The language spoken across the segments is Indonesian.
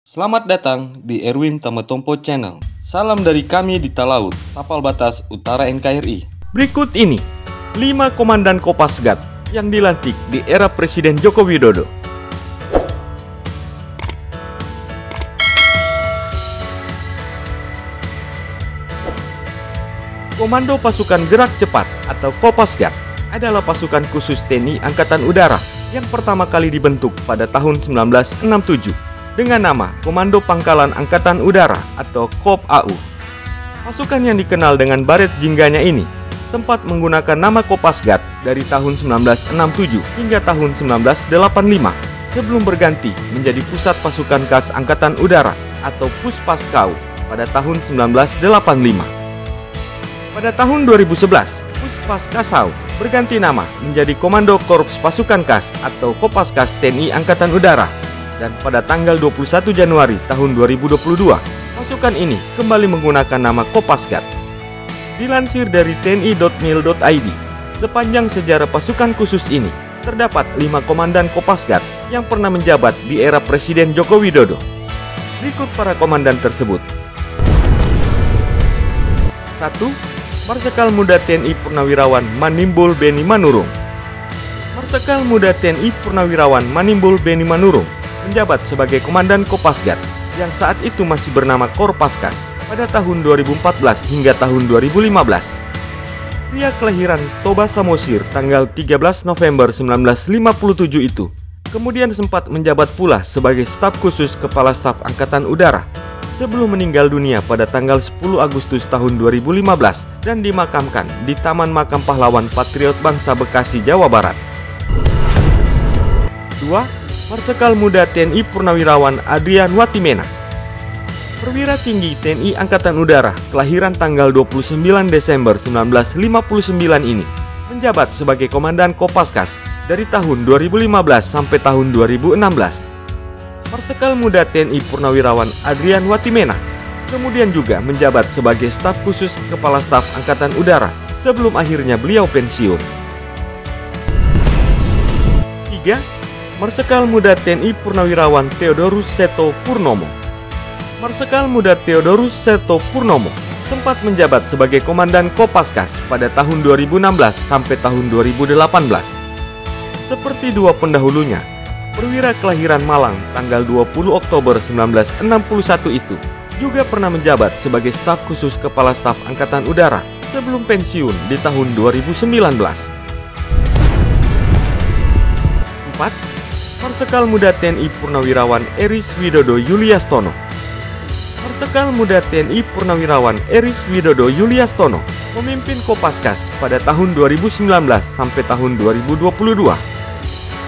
Selamat datang di Erwin Tametompo Channel. Salam dari kami di Talaut, Tapal Batas Utara NKRI. Berikut ini 5 komandan Kopasgat yang dilantik di era Presiden Joko Widodo. Komando Pasukan Gerak Cepat atau Kopasgat adalah pasukan khusus TNI Angkatan Udara yang pertama kali dibentuk pada tahun 1967 dengan nama Komando Pangkalan Angkatan Udara atau KOP-AU. Pasukan yang dikenal dengan baret jingganya ini sempat menggunakan nama Kopasgat dari tahun 1967 hingga tahun 1985 sebelum berganti menjadi Pusat Pasukan Khas Angkatan Udara atau Puspaskau pada tahun 1985. Pada tahun 2011, Puspaskasau berganti nama menjadi Komando Korps Pasukan Khas atau Kopaskas TNI Angkatan Udara. Dan pada tanggal 21 Januari tahun 2022, pasukan ini kembali menggunakan nama Kopasgat. Dilansir dari tni.mil.id, sepanjang sejarah pasukan khusus ini, terdapat 5 komandan Kopasgat yang pernah menjabat di era Presiden Joko Widodo. Berikut para komandan tersebut. 1. Marsikal Muda TNI Purnawirawan Manimbul Beni Manurung. Marsikal Muda TNI Purnawirawan Manimbul Beni Manurung menjabat sebagai Komandan Kopasgat yang saat itu masih bernama Korpaskas pada tahun 2014 hingga tahun 2015. Pria kelahiran Toba Samosir tanggal 13 November 1957 itu kemudian sempat menjabat pula sebagai staf khusus Kepala Staf Angkatan Udara sebelum meninggal dunia pada tanggal 10 Agustus tahun 2015 dan dimakamkan di Taman Makam Pahlawan Patriot Bangsa Bekasi, Jawa Barat. 2. Marsikal Muda TNI Purnawirawan Adrian Watimena. Perwira tinggi TNI Angkatan Udara kelahiran tanggal 29 Desember 1959 ini menjabat sebagai Komandan Kopaskas dari tahun 2015 sampai tahun 2016. Marsikal Muda TNI Purnawirawan Adrian Watimena kemudian juga menjabat sebagai staf khusus Kepala Staf Angkatan Udara sebelum akhirnya beliau pensiun. 3. Marsikal Muda TNI Purnawirawan Theodorus Seto Purnomo. Marsikal Muda Theodorus Seto Purnomo sempat menjabat sebagai Komandan Kopaskas pada tahun 2016 sampai tahun 2018. Seperti dua pendahulunya, perwira kelahiran Malang tanggal 20 Oktober 1961 itu juga pernah menjabat sebagai staf khusus Kepala Staf Angkatan Udara sebelum pensiun di tahun 2019. 4. Marsikal Muda TNI Purnawirawan Eris Widodo Yuliastono. Marsikal Muda TNI Purnawirawan Eris Widodo Yuliastono memimpin Kopaskas pada tahun 2019 sampai tahun 2022.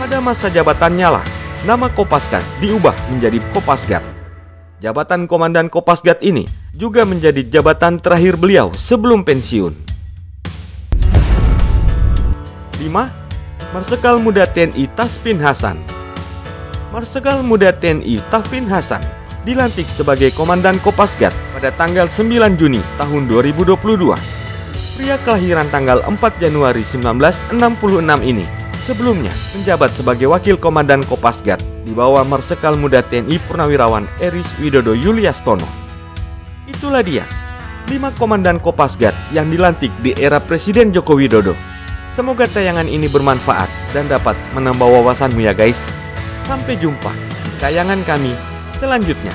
Pada masa jabatannya lah, nama Kopaskas diubah menjadi Kopasgat. Jabatan Komandan Kopasgat ini juga menjadi jabatan terakhir beliau sebelum pensiun. 5. Marsikal Muda TNI Tasfin Hasan. Marsikal Muda TNI Tasfin Hasan dilantik sebagai Komandan Kopasgat pada tanggal 9 Juni tahun 2022. Pria kelahiran tanggal 4 Januari 1966 ini sebelumnya menjabat sebagai Wakil Komandan Kopasgat di bawah Marsikal Muda TNI Purnawirawan Eris Widodo Yuliastono. Itulah dia 5 komandan Kopasgat yang dilantik di era Presiden Joko Widodo. Semoga tayangan ini bermanfaat dan dapat menambah wawasanmu ya guys. Sampai jumpa di tayangan kami selanjutnya.